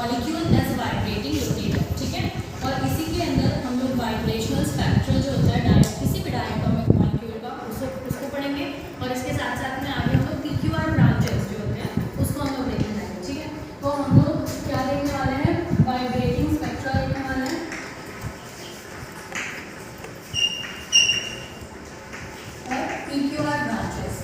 Molecule as vibrating rotator, ठीक है। और इसी के अंदर हम लोग वाइब्रेशनल स्पेक्ट्रल जो होता है किसी भी डायटोमिक मॉलिक्यूल का उसको पढ़ेंगे। और इसके साथ साथ में आगे हम लोग PQR ब्रांचेस जो होते हैं उसको हम लोग देखने जाएंगे, ठीक है। तो हम लोग क्या देखने वाले हैं, वाइब्रेटिंग स्पेक्ट्रा देखने वाले हैं और PQR ब्रांचेस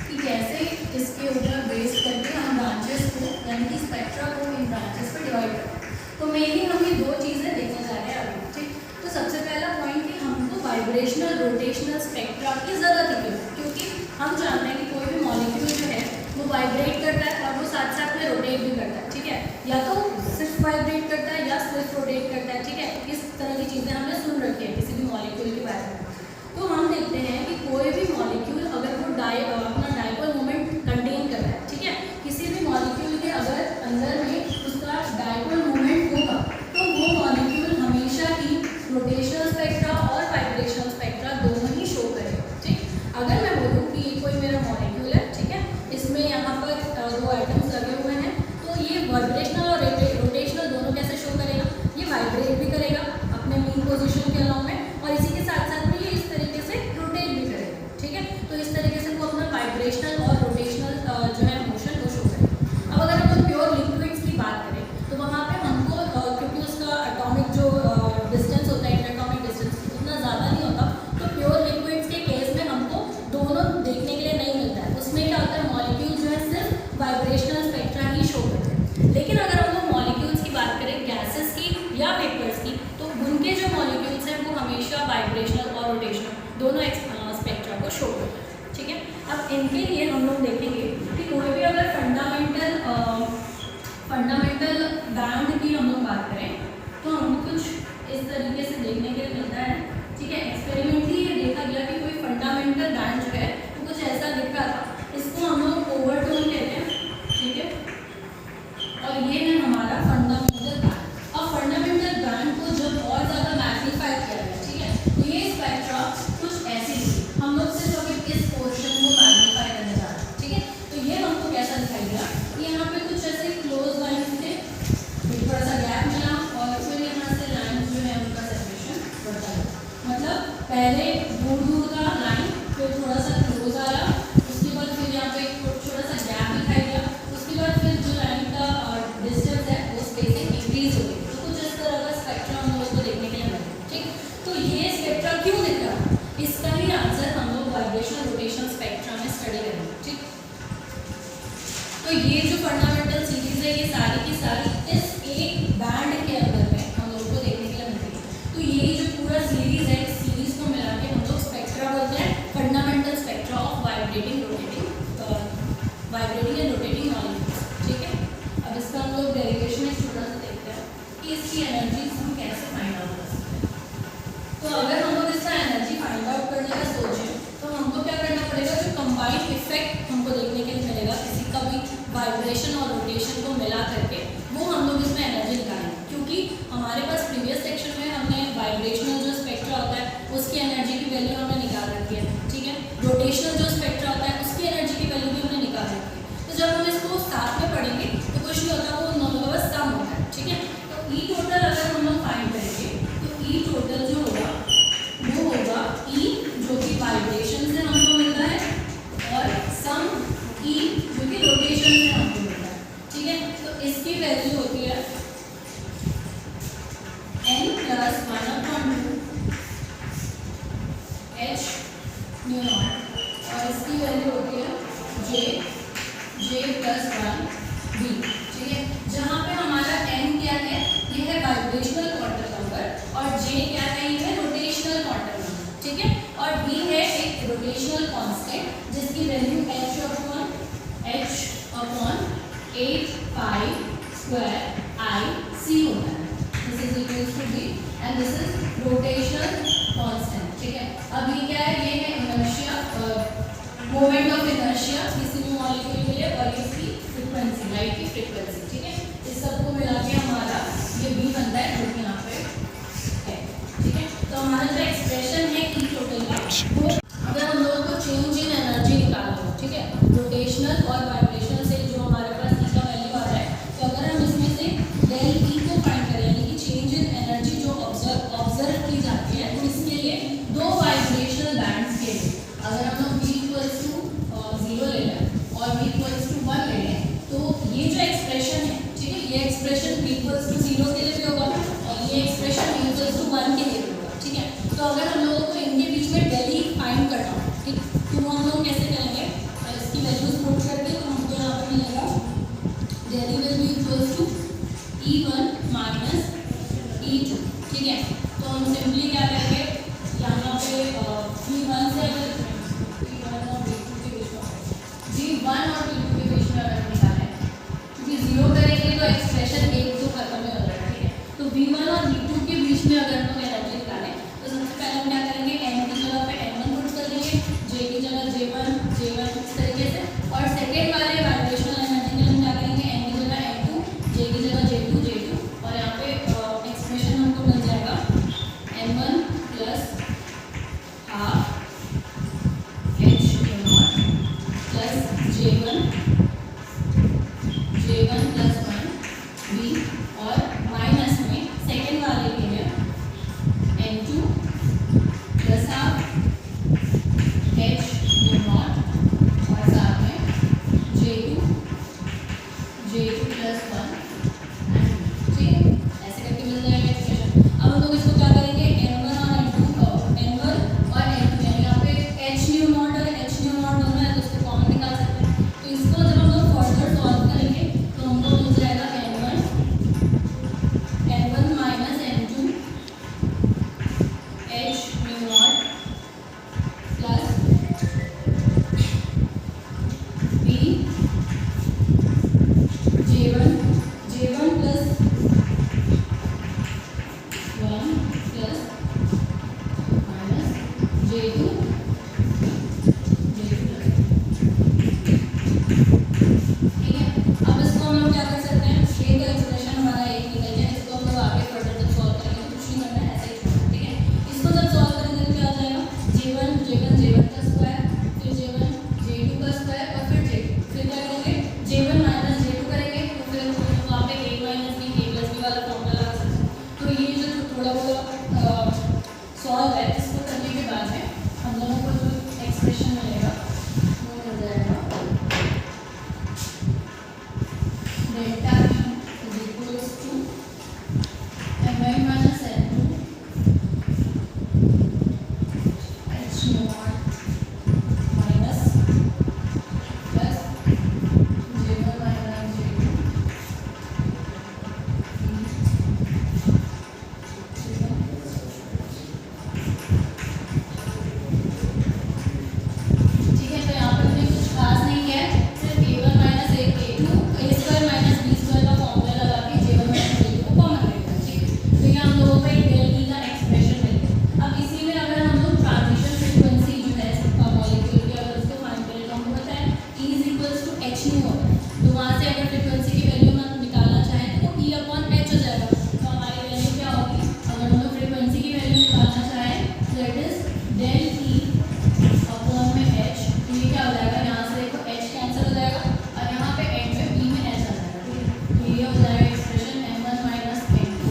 कि कैसे इसके ऊपर बेस करके हम ब्रांचेस को यानी कि स्पेक्ट्रा को इन ब्रांचेस पर डिवाइड करते हैं। तो मेनली हम ये दो चीज़ें देखने जा रहे हैं अभी, ठीक। तो सबसे पहला पॉइंट कि हमको वाइब्रेशनल रोटेशनल स्पेक्ट्रा की ज़रूरत है, क्योंकि हम जानते हैं कि कोई भी मॉलिक्यूल जो है वो वाइब्रेट करता है और वो साथ साथ में रोटेट भी करता है, ठीक है। या तो सिर्फ वाइब्रेट करता है या सिर्फ रोटेट करता है, ठीक है। इस तरह की चीज़ें हमने सुन रखी है किसी भी मॉलिक्यूल के बारे में। तो हम देखते हैं कि कोई भी मॉलिक्यूल अगर वो अपना डायपोल मोमेंट कंटेन करता है, ठीक है, किसी भी मॉलिक्यूल के अगर अंदर में उसका डायपोल मोमेंट होगा तो वो मॉलिक्यूल हमेशा ही रोटेशनल स्पेक्ट्रा और वाइब्रेशनल स्पेक्ट्रा दोनों ही शो करेगा, ठीक। अगर मैं बोलूँ कि ये कोई मेरा मॉलिक्यूल है, ठीक है, इसमें यहाँ पर दो आइटम्स लगे हुए हैं, तो ये वाइब्रेशनल और रोटेशनल दोनों कैसे शो करेगा, ये वाइब्रेट भी करेगा अपने मीन पोजीशन के अलाउ में और इसी के साथ साथ में ये इस तरीके से रोटेट भी करेगा, ठीक है। तो इस तरीके से वो अपना वाइब्रेशनल और रोटेशनल जो है मोशन वो शो करेगा। अब अगर हम लोग प्योर लिक्विड्स की बात करें तो वहाँ पे हमको क्योंकि उसका एटॉमिक जो डिस्टेंस होता है, इंटरएटॉमिक डिस्टेंस उतना ज़्यादा नहीं होता, तो प्योर लिक्विड्स के केस में हमको दोनों देखने के लिए नहीं मिलता है। उसमें क्या होता है, मॉलिक्यूल जो है सिर्फ वाइब्रेशनल स्पेक्ट्रा ही शो करते हैं। लेकिन अगर हम लोग मॉलिक्यूल्स की बात करें, गैसेस की या वेपर्स की, तो उनके जो मॉलिक्यूल्स हैं वो हमेशा वाइब्रेशनल और रोटेशनल दोनों स्पेक्ट्रा को शो करते हैं, ठीक है। अब इनके लिए हम लोग देखेंगे कि कोई भी अगर फंडामेंटल बैंड की हम लोग बात करें तो हमको कुछ इस तरीके से देखने के लिए मिलता है, ठीक है। एक्सपेरिमेंटली ये देखा गया कि कोई फंडामेंटल बैंड जो है वो कुछ ऐसा दिख रहा था, इसको हम लोग ओवरटोन कहते हैं, ठीक है। और ये है हमारा फंडामेंटल बैंड। अब फंडामेंटल बैंड को जब और ज़्यादा मैग्नीफाई किया गया, ठीक है, तो ये स्पेक्ट्रा कुछ ऐसी थी। हम लोग सिर्फ अभी इस पोर्शन को मैग्नीफाई करने जा रहे हैं, ठीक है। तो ये हमको कैसा दिखाई दिया कि यहाँ पे कुछ ऐसे क्लोज लाइन थे, थोड़ा सा गैप मिला और फिर यहाँ से लाइन जो है उनका सेपरेशन बढ़ता है। मतलब पहले दूर दूर का लाइन, फिर थोड़ा सा क्लोज आया, उसके बाद फिर यहाँ पे छोटा सा गैप दिखाई दिया, उसके बाद फिर जो लाइन का डिस्टेंस है वो स्पेसिंग इंक्रीज हो गई। तो कुछ इस तरह का स्पेक्ट्रा हम लोग को देखने के लिए मिला, ठीक। तो ये स्पेक्ट्रा क्यों दिख रहा है, इसका ही आंसर हम लोग वाइब्रेशनल रोटेशनल स्पेक्ट्रा में स्टडी करेंगे, ठीक। तो ये जो फंडामेंटल सीरीज है ये सारी की सारी इस एक बैंड के अंदर में हम लोग को देखने के लिए मिलती है। तो यही जो पूरा सीरीज है, इस सीरीज को मिला के हम लोग स्पेक्ट्रा बोलते हैं, fundamental spectra of vibrating and rotating molecules, ठीक है। अब इसका हम लोग डेरिवेशन एक छोटा सा देखते हैं कि इसकी एनर्जी हम कैसे फाइंड आउट कर सकते हैं। तो अगर हम लोग इसका एनर्जी फाइंड आउट करने का सोचें तो हमको क्या करना पड़ेगा, जो कंबाइंड इफेक्ट हमको देखने के लिए मिलेगा किसी का भी वाइब्रेशन और रोटेशन को मिला करके, वो हम लोग इसमें एनर्जी निकालेंगे। क्योंकि हमारे पास प्रीवियस सेक्शन में हमने वाइब्रेशनल जो स्पेक्ट्रा होता है उसकी एनर्जी की वैल्यू हमने निकाल रखी है, ठीक है। रोटेशनल जो स्पेक्ट्रा होता है उसकी एनर्जी की वैल्यू भी हमने निकाल रखी है। तो जब हम इसको साथ में पढ़ेंगे तो कुछ नहीं होता, वो दोनों का बस सम होता है, ठीक है। तो ई टोटल अगर हम लोग फाइंड करेंगे तो ई टोटल जो होगा वो होगा ई जो कि वाइब्रेशन से हमको मिलता है और सम ई जो कि रोटेशन से हमको मिलता है, ठीक है। तो इसकी वैल्यू होती है n plus 1/2 h mu naught और इसकी वैल्यू होती है j प्लस 1 b, ठीक है। जहाँ पे हमारा n क्या है, ये है वाइब्रेशनल क्वांटम नंबर और j क्या है, ये है रोटेशनल क्वांटम नंबर, ठीक है। और b है एक रोटेशनल कांस्टेंट जिसकी value h upon 8 pi square i c होता है। This is equal to b and this is rotational constant, ठीक है। अब ये क्या है, ये है इनर्शिया, मोमेंट ऑफ इनर्शिया किसी भी मॉलिक्यूल के लिए और इसकी फ्रीक्वेंसी, लाइट की फ्रीक्वेंसी, ठीक है। इस सबको मिला के हमारा ये b बनता है जो कि यहाँ पे है, ठीक है। तो हमारा जो एक्सप्रेशन है ई टोटल का, वो अगर हम लोगों को चेंज इन एनर्जी निकालना हो, ठीक है, रोटेशनल और वाइब्रेशनल से जो हमारे पास ई का वैल्यू आ रहा है इक्वल्स टू 0 के लिए भी होगा और ये एक्सप्रेशन n इक्वल्स टू 1 के लिए भी होगा, ठीक है। तो अगर हम लोगों को इनके बीच में डेली फाइंड करना हो, ठीक, तो हम लोग कैसे करेंगे, इसकी वैल्यूज पुट करके तो हमको यहाँ पर मिलेगा del E will be equals to E1 minus E2, ठीक है। तो हम सिंपली क्या करेंगे, यहाँ पे V1 से अगर V1 और V2 के बीच में अगर निकालें, क्योंकि 0 करेंगे तो एक्सप्रेशन 1 तो खत्म ही हो जाएगा, ठीक है। तो V1 और V2 के बीच में अगर हम लोग एनर्जी निकालें तो सबसे पहले हम क्या करेंगे, n की जगह पे n1 पुट कर देंगे, j की जगह j1 इस तरीके से, और सेकेंड वाले वाइब्रेशनल एनर्जी में हम क्या करेंगे, n की जगह n2, j की जगह j2 और यहाँ पे एक्सप्रेशन हमको मिल जाएगा n1 plus half h not plus j1 plus 1 v और माइनस में सेकेंड वाले के लिए n2 plus half h not और साथ में j2 प्लस 1, ठीक है, ऐसे करके मिल जाएगा एक्सप्रेशन। अब हम लोग इसको क्या करेंगे, n1 और n2 यानी यहाँ पे h न्यू नॉट और h न्यू नॉट दोनों है तो उसको कॉमन निकाल सकते हैं। तो इसको जब हम लोग फर्दर सॉल्व करेंगे तो हमको मिल जाएगा n1 minus n2 h new not plus v j1 plus 1 plus minus j2 plus, ठीक है। अब इसको हम लोग क्या कर सकते हैं, ये तो एक्सप्रेशन हमारा एक निकल गया, इसको हम लोग आगे फर्दर जब सॉल्व करेंगे कुछ नहीं करना है, ऐसे ही छोड़ना, ठीक है। इसको जब सॉल्व करेंगे तो क्या आ जाएगा, j1 का स्क्वायर, फिर j2 का स्क्वायर और फिर j2, फिर क्या करेंगे, j1 माइनस j2 करेंगे तो फिर वहाँ पे a माइनस b वाला फॉर्मूला लगा सकते हैं। तो ये जो थोड़ा बहुत सॉल्व है, इसको करने के बाद में हम लोगों को जो एक्सप्रेशन मिलेगा वो मिल जाएगा delta is equals to m1 minus n2 h naught minus plus j1 minus j2 ठीक है। तो यहाँ पर मैंने कुछ खास नहीं किया है, सिर्फ a1 minus a2 a square minus b square का फॉर्मूला लगा के j1 माइनस j2 को कॉमन ले लिया, ठीक है। तो यहाँ हम लोगों को एक डेल ई का एक्सप्रेशन मिल गया। अब इसी में अगर हम लोग ट्रांजिशन फ्रीक्वेंसी जो है सबका मॉलिक्यूल की अगर उसको फाइंड करें तो हमको पता है E is equals to h nu होता है, तो वहाँ से अगर फ्रीक्वेंसी की वैल्यू हम निकालना चाहें तो वो E अपॉन h हो जाएगा। तो हमारी वैल्यू क्या होगी, अगर हम लोग फ्रीक्वेंसी की वैल्यू निकालना चाहें तो it is del E upon में h, तो ये क्या हो जाएगा, यहाँ से देखो h कैंसिल हो जाएगा और यहाँ पे एंड में b में h आ जाएगा, ठीक है। तो ये हो जाएगा expression n1 minus n2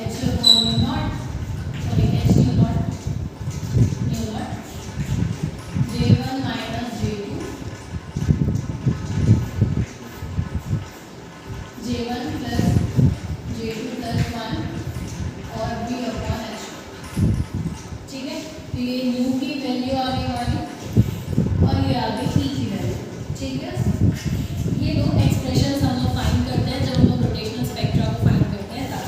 h upon new not, sorry h new not j1 minus j2 plus j2 plus 1 और b अपॉन h, ठीक है। तो ये न्यू की वैल्यू आ गई हमारी और ये आ गई ई की वैल्यू, ठीक है। ये दो एक्सप्रेशंस हम लोग फाइंड करते हैं जब हम लोग रोटेशनल स्पेक्ट्रा को फाइंड करते हैं तब।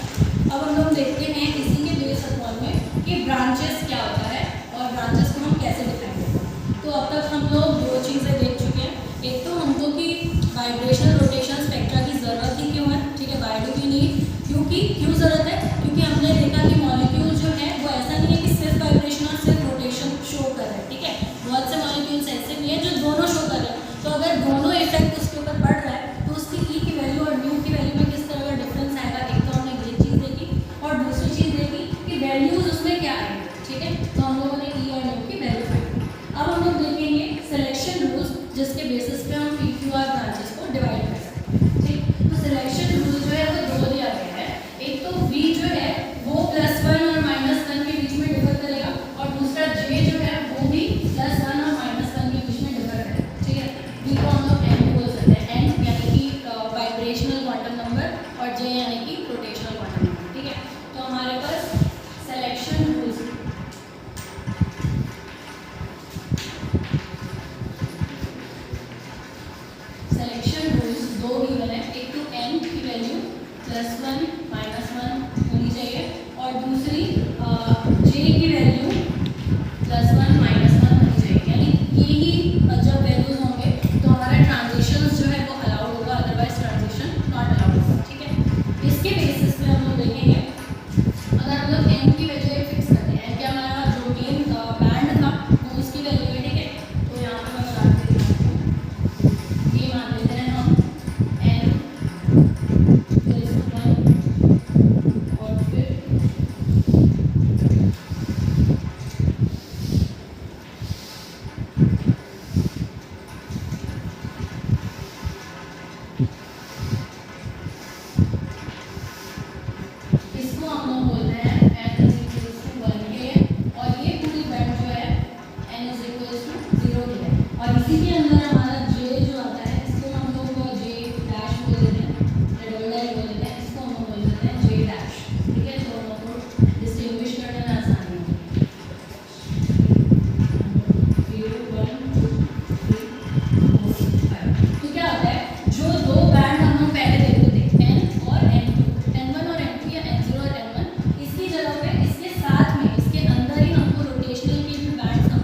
अब हम लोग देखते हैं इसी के बेस अपॉन में कि ब्रांचेस क्या होता है और ब्रांचेस को हम कैसे डिफाइन करते हैं। तो अब तक हम लोग दो चीज़ें देख चुके हैं, एक तो हमको कि वाइब्रेशनल रोटेशनल स्पेक्ट्रा की ज़रूरत ही क्यों है, ठीक है, वाई डू क्यों नहीं, क्यों ज़रूरत है, क्योंकि हमने देखा कि मॉलिक्यूल जो है वो ऐसा नहीं है कि सिर्फ वाइब्रेशन और सिर्फ रोटेशन शो कर रहे हैं, ठीक है। बहुत से मॉलिक्यूल्स ऐसे भी हैं जो दोनों शो कर रहे हैं, तो अगर दोनों इफेक्ट उसके ऊपर पड़ रहा है तो उसकी ई की वैल्यू और न्यू की वैल्यू में किस तरह का डिफरेंस आएगा, एक तो हमने ये चीज़ देखी और दूसरी चीज़ देखी कि वैल्यूज उसमें क्या आएंगे, ठीक है। तो हम लोगों ने ई और न्यू की वैल्यू फाइंड की। अब हम लोग देखेंगे सिलेक्शन रूल्स जिसके बेसिस पे हम PQR ब्रांचेस को डिवाइड कर सकते हैं, ठीक। तो सिलेक्शन रूल जो है वो दो दिया गया है, एक तो V जो है वो +1 और -1 के बीच में डिफर करेगा और दूसरा J जो है वो भी +1 और -1 के बीच में डिफर करेगा, ठीक है। V को हम लोग n बोल सकते हैं, n यानी कि वाइब्रेशनल क्वांटम नंबर और सिलेक्शन रूल्स दो गिवन है, एक तो n की वैल्यू +1 -1 होनी चाहिए और दूसरी j की वैल्यू +1 -1 होनी चाहिए। यानी ये ही जब वैल्यूज होंगे तो हमारा ट्रांजिशन जो है वो अलाउड होगा, अदरवाइज ट्रांजिशन नॉट अलाउड होगा। ठीक है, इसके बेसिस पे हम लोग देखेंगे। अगर हम लोग n की वैल्यू फिक्स करते हैं, n क्या हमारा जो मेन बैंड था वो उसकी वैल्यू है। ठीक है, तो यहाँ पे मैं बता देती हूँ, ये मान लेते हैं हम n +1 और फिर इसको हम लोग बोलते हैं n = 1 के लिए और ये पूरी बैंड जो है n = 0 के लिए। और इसी के अंदर हमारा j जो आता है इसको हम लोग j डैश बोल देते हैं, डबल डैश बोल देते हैं, इसको हम लोग बोल देते हैं j डैश। ठीक है, तो हम लोग को डिस्टिंग्विश करने में आसानी होगी। 0 1 2 3 4 5। तो क्या होता है, जो दो बैंड हम लोग पहले देखते थे n और n2, n1 और n2 या n0 और n1, इसकी जगह पे इसके साथ में इसके अंदर ही हमको रोटेशनल के भी बैंड्स हम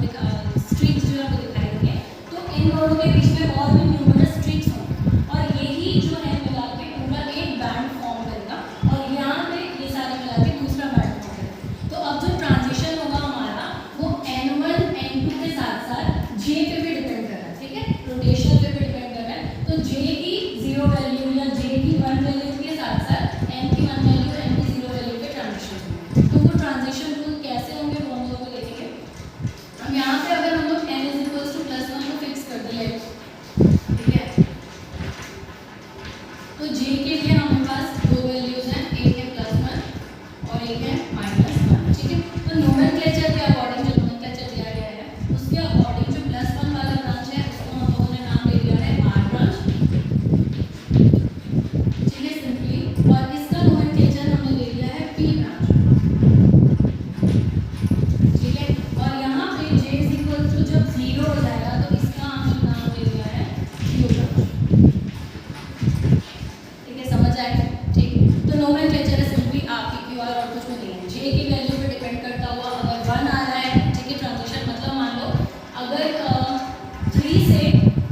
स्ट्रिंग्स जो है वो दिखाई देंगे। तो इन दोनों के बीच में और भी न्यूमरस स्ट्रिंग्स होंगे और यही जो है मिला के पूरा एक बैंड फॉर्म करेगा और यहाँ पे ये सारे मिला के दूसरा बैंड फॉर्म करेगा। तो अब जो ट्रांजिशन होगा हमारा वो n1 n2 के साथ साथ j पे भी डिपेंड कर रहा है। ठीक है, रोटेशन पे भी डिपेंड कर रहा है। तो j की 0 वैल्यू या j की 1 वैल्यू के साथ साथ n की 1 वैल्यू n की 0 वैल्यू पे ट्रांजिशन होंगे। तो वो ट्रांजिशन रूल कैसे होंगे वो हम लोग को देखेंगे। अब यहाँ पे अगर हम लोग n = +1 को फिक्स कर दिए, ठीक है, तो j के लिए हमारे पास दो वैल्यूज हैं, एक है +1 और एक है -1। ठीक है, तो नोमेनक्लेचर के अकॉर्डिंग जो नोमेनक्लेचर दिया गया है उसके अकॉर्डिंग जो +1 वाला ब्रांच है उसको हम लोगों ने नाम दे दिया है r ब्रांच। ठीक है, सिंपली, और इसका नोमेनक्लेचर हमने दे दिया है p ब्रांच। ठीक है, और यहाँ पे j = जब 0 हो जाएगा तो इसका हमने नाम दे दिया है q ब्रांच। ठीक है, समझ आएगा। ठीक, तो नोमेनक्लेचर है सिंपली आपकी क्यू और कुछ नहीं है। j की वैल्यू पे डिपेंड करता हुआ अगर 1 आ रहा है, ठीक है, ट्रांजिशन मतलब मान लो अगर 3 से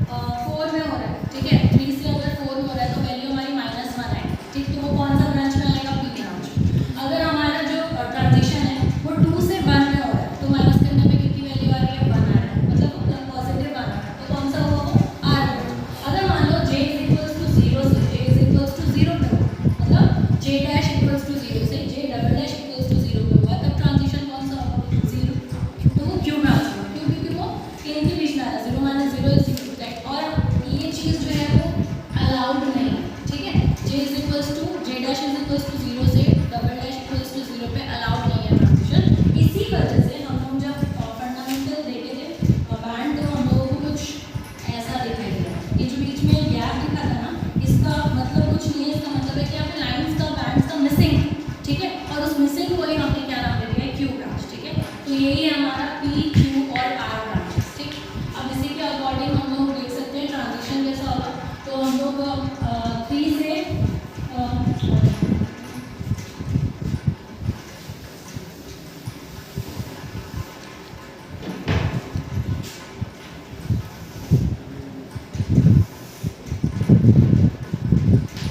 4 में हो रहा है, ठीक है, 3 से अगर 4 में हो रहा है तो वैल्यू हमारी -1 है। ठीक, तो वो कौन सा ब्रांच में आएगा, p ब्रांच। अगर हमारा जो ट्रांजिशन है वो 2 से 1 में हो रहा है तो माइनस करने पे कितनी वैल्यू आ रही है, 1 आ रहा है, मतलब पॉजिटिव 1 आ रहा है, तो कौन सा होगा वो r ब्रांच। अगर मान लो j = 0 से j = 0 पे हो, मतलब j डैश = 0 से j डबल डैश = 0 पे हुआ, तब ट्रांजिशन कौन सा होगा, 0, तो वो q ब्रांच होगा। क्यों, क्योंकि वो इन के बीच में आ रहा है, 0 - 0 = 0, और ये चीज़ जो है वो अलाउड नहीं है। ठीक है, j डैश = 0 से डबल डैश = 0 पे अलाउड नहीं है ट्रांजिशन। इसी वजह से हम लोग जब फंडामेंटल देखे थे बैंड तो हम लोगों को कुछ ऐसा दिखाई दिया। ये जो बीच में गैप दिखा था ना, इसका मतलब कुछ नहीं है, इसका मतलब है कि यहाँ पे लाइंस का बैंड्स का मिसिंग। ठीक है, और उस मिसिंग को ही हमने क्या नाम दे दिया है, क्यू ब्रांच। ठीक है, तो यही है हमारा p, q और r ब्रांचेस। ठीक, अब इसी के अकॉर्डिंग हम लोग देख सकते हैं ट्रांजिशन कैसा होगा। तो हम लोग 3 से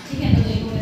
ठीक है, तो देखो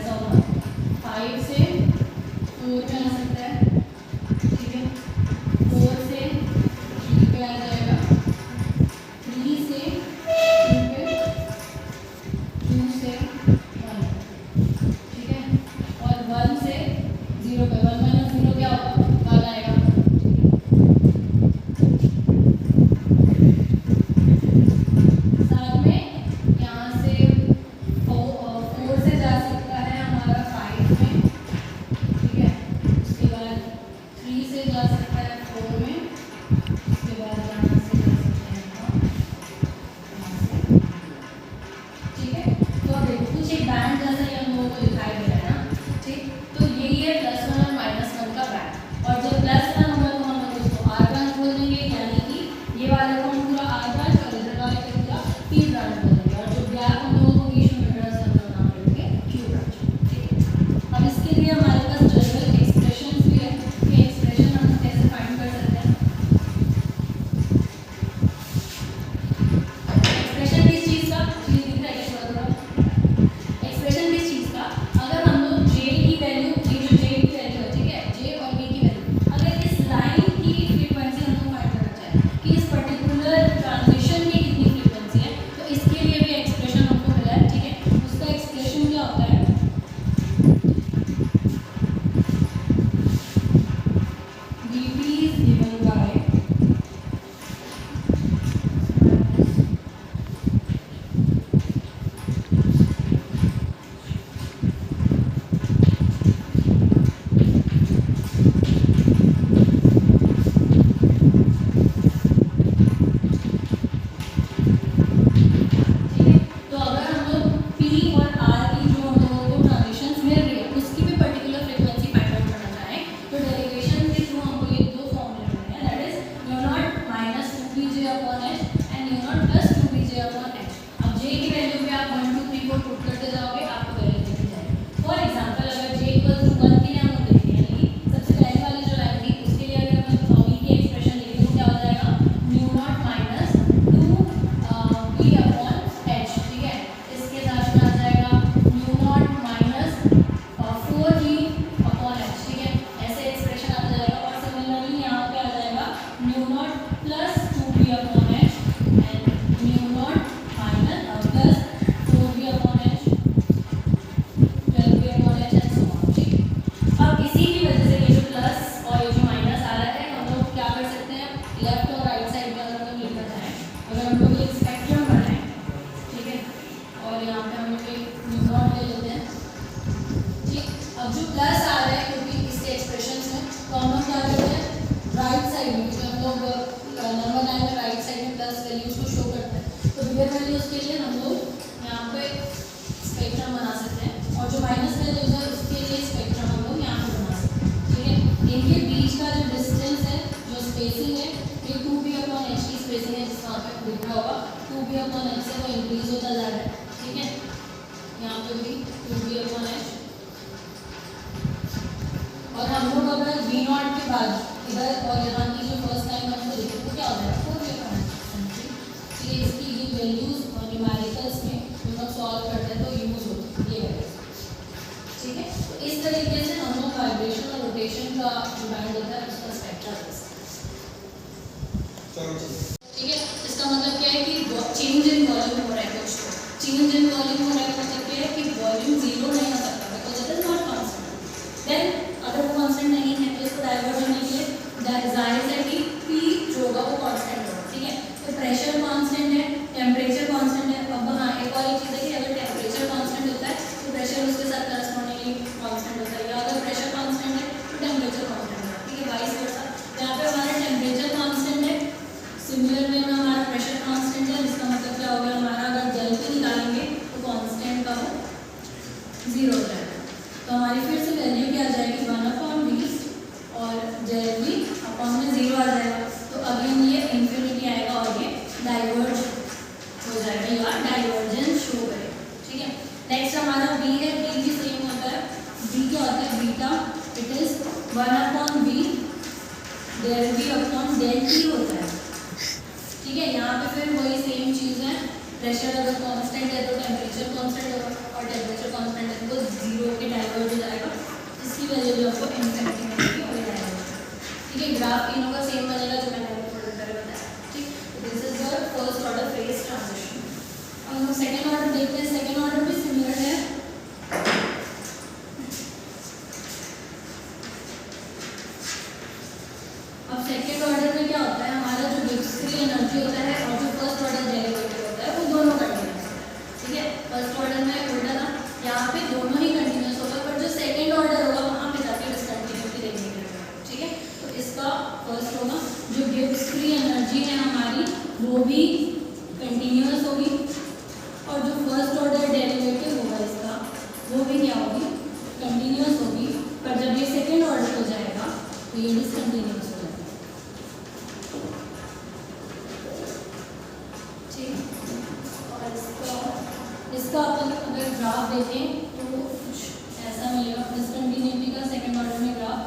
और यहाँ पे हम न्यू नॉट ले लेते हैं। ठीक, अब जो प्लस आ रहा है क्योंकि इसके एक्सप्रेशन में, तो हम लोग क्या करते हैं राइट साइड में, क्योंकि हम लोग नंबर लाइन में राइट साइड में प्लस वैल्यूज को शो करते हैं। तो बिगर वैल्यूज के लिए हम लोग यहाँ पे स्पेक्ट्रम बना सकते हैं और जो माइनस वैल्यूज है उसके लिए स्पेक्ट्रम हम लोग यहाँ पे बना सकते हैं। ठीक है, इनके बीच का जो डिस्टेंस है, जो स्पेसिंग है, ये 2b/h की स्पेसिंग है, जिसका यहाँ पे दिख रहा होगा 2b/h से वो इंक्रीज होता जा रहा है। ठीक है, यहाँ पे भी 2b/h। और हम लोग अगर v0 के बाद इधर और यहाँ की जो फर्स्ट टाइम हमको देखें तो क्या हो जाएगा 4b/h। ठीक है, इसकी ये वैल्यूज और न्यूमेरिकल्स में जब हम सॉल्व करते हैं तो यूज होती है ये वैल्यूज। ठीक है, तो इस तरीके से हम लोग वाइब्रेशन और रोटेशन का जो बैंड होता है उसका स्पेक्ट्रा दे सकते हैं। ठीक है, इसका मतलब क्या है कि चेंज इन वॉल्यूम हो रहा है कुछ, तो चेंज इन वॉल्यूम हो रहा है मतलब क्या है कि वॉल्यूम जीरो नहीं हो सकता because it is not constant. Then अगर वो कांस्टेंट नहीं है तो इसको डाइवर्ट होने के लिए जाहिर है कि P जो होगा वो कांस्टेंट होगा। ठीक है, तो प्रेशर कांस्टेंट है, टेम्परेचर कांस्टेंट है। अब हाँ एक और चीज़ है कि अगर टेम्परेचर कांस्टेंट होता है तो प्रेशर उसके साथ करस्पॉन्डिंगली कांस्टेंट होता है, या अगर प्रेशर कांस्टेंट है तो टेम्परेचर कांस्टेंट है। ठीक है, वाइस वर्सा। यहाँ पे हमारा टेम्परेचर कांस्टेंट है, सिमिलर वे में हमारा प्रेशर कांस्टेंट है, जिसका मतलब क्या होगा हमारा अगर जल के निकालेंगे तो कांस्टेंट का वो 0 हो जाएगा। तो हमारी फिर से वैल्यू क्या आ जाएगी 1/v और जल्दी अपॉन में 0 आ जाएगा। तो अगेन ये इन्फिनिटी आएगा और ये डाइवर्ज हो जाएगा या डाइवर्जेंस शो करेगा। ठीक है, नेक्स्ट हमारा b है, b भी सेम होता है। b क्या होता है beta, it is 1/v del v upon del t होता है। ठीक है, यहाँ पे फिर वही सेम चीज़ है, प्रेशर अगर कांस्टेंट है तो टेम्परेचर कांस्टेंट होगा और टेम्परेचर कांस्टेंट है तो 0 के डाइवर्ज हो जाएगा, इसकी वजह से आपको इन्फिनिटी मिलेगी और डाइवर्ज। ठीक है, ग्राफ तीनों का सेम बनेगा जो मैंने आपको थोड़ी देर बताया। ठीक, this is your first order phase transition. अब हम सेकेंड ऑर्डर देखते हैं, सेकेंड ऑर्डर भी सिमिलर है। अब सेकेंड ऑर्डर में क्या होता है हमारा जो गिब्स फ्री एनर्जी होता है और जो फर्स्ट ऑर्डर डेरिवेटिव होता है वो दोनों कंटिन्यूस होता है। ठीक है, फर्स्ट ऑर्डर में उल्टा था, यहाँ पे दोनों ही कंटिन्यूस होगा, पर जो सेकेंड ऑर्डर होगा वहाँ पे जाके डिसकंटिन्यूटी देखने के लिए। ठीक है, तो इसका फर्स्ट होगा जो गिब्स फ्री एनर्जी है हमारी वो भी कंटिन्यूस होगी और जो फर्स्ट ऑर्डर डेरिवेटिव होगा इसका वो भी क्या होगी कंटिन्यूस होगी, पर जब ये सेकेंड ऑर्डर हो जाएगा तो ये डिसकंटिन्यूस हो जाएगा। इसका अपन अगर ग्राफ देखें तो कुछ ऐसा मिलेगा, डिसकंटिन्यूटी का सेकंड ऑर्डर में ग्राफ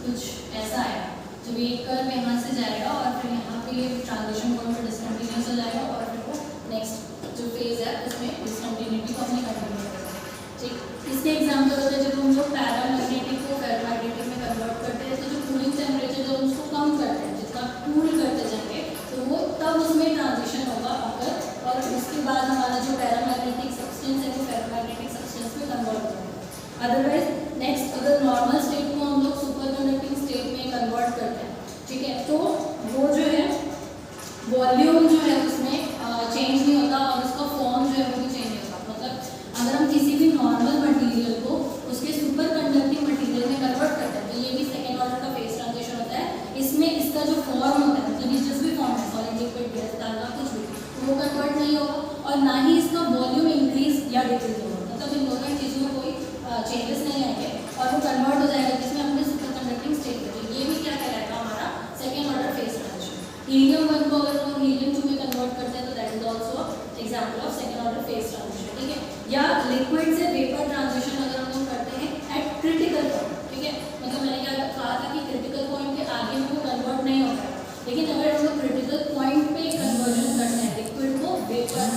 कुछ ऐसा आएगा। जब ये कर्व यहाँ से जाएगा और फिर यहाँ पे ये ट्रांजिशन पॉइंट पर डिसकंटिन्यूस हो जाएगा और फिर वो नेक्स्ट जो फेज है उसमें डिसकंटिन्यूटी को अपने कंटिन्यू करेगा। ठीक, इसके एग्जाम्पल होते हैं जब हम लोग पैरामैग्नेटिक को फेरोमैग्नेटिक में कन्वर्ट करते हैं तो जो कूलिंग टेम्परेचर जब उसको कम करते हैं, जितना कूल करते जाएंगे तो वो तब उसमें ट्रांजिशन होगा अगर, और उसके बाद हमारा जो पैरामैग्नेटिक सब्सटेंस है वो फेरोमैग्नेटिक सब्सटेंस में कन्वर्ट हो जाएगा। अदरवाइज नेक्स्ट अगर नॉर्मल स्टेट को हम लोग सुपर कंडक्टिंग स्टेट में कन्वर्ट करते हैं, ठीक है, तो वो जो है वॉल्यूम जो है उसमें चेंज नहीं होता और उसका फॉर्म जो है वो भी चेंज नहीं होता। मतलब अगर हम किसी भी नॉर्मल मटेरियल को उसके सुपर कंडक्टिंग मटेरियल में कन्वर्ट करते हैं तो ये भी सेकेंड ऑर्डर का फेज ट्रांजिशन होता है। इसमें इसका जो फॉर्म होता है मतलब जिस भी फॉर्म है सॉलिड लिक्विड गैस ताज़ा कुछ भी वो कन्वर्ट नहीं होगा और ना ही इसका वॉल्यूम इंक्रीज या डिक्रीज होगा। मतलब इन दोनों चीज़ों में कोई चेंजेस नहीं आएंगे और वो कन्वर्ट हो जाएगा जिसमें हमने सुपर कंडक्टिंग स्टेट में। तो ये भी क्या कहलाएगा हमारा second order phase transition. Helium 1 को अगर हम हीलियम 2 में कन्वर्ट करते हैं तो that is also example of second order phase transition. ठीक है, या लिक्विड से वेपर ट्रांजिशन अगर हम लोग करते हैं एट क्रिटिकल पॉइंट। ठीक है, मतलब मैंने क्या कहा था कि क्रिटिकल पॉइंट के आगे में वो कन्वर्ट नहीं होता है, लेकिन अगर हम लोग क्रिटिकल पॉइंट पे कन्वर्जन करते हैं लिक्विड को वेपर,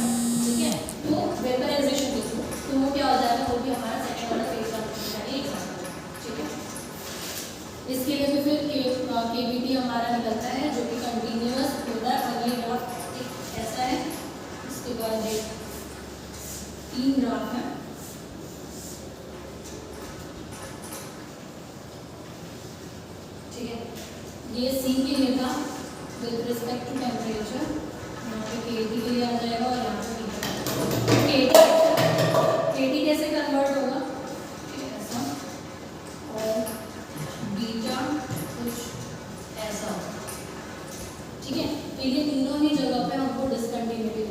ठीक है, तो वेपराइजेशन के थ्रू तो वो क्या हो जाएगा, वो भी हमारा सेकेंड ऑर्डर फेज ट्रांजिशन का ही एग्जाम्पल है। ठीक है, इसके लिए भी फिर केवीटी हमारा निकलता है जो कि कंटिन्यूअस होता है और ये ग्राफ एक ऐसा है। इसके बाद ये 3 ग्राफ है। ठीक है, ये सी के लिए था विद रिस्पेक्ट टू टेम्परेचर, यहाँ पे के टी के लिए आ जाएगा और यहाँ पे के ठीक है, तीनों ही जगह पे हमको डिसकंटिन्यूटी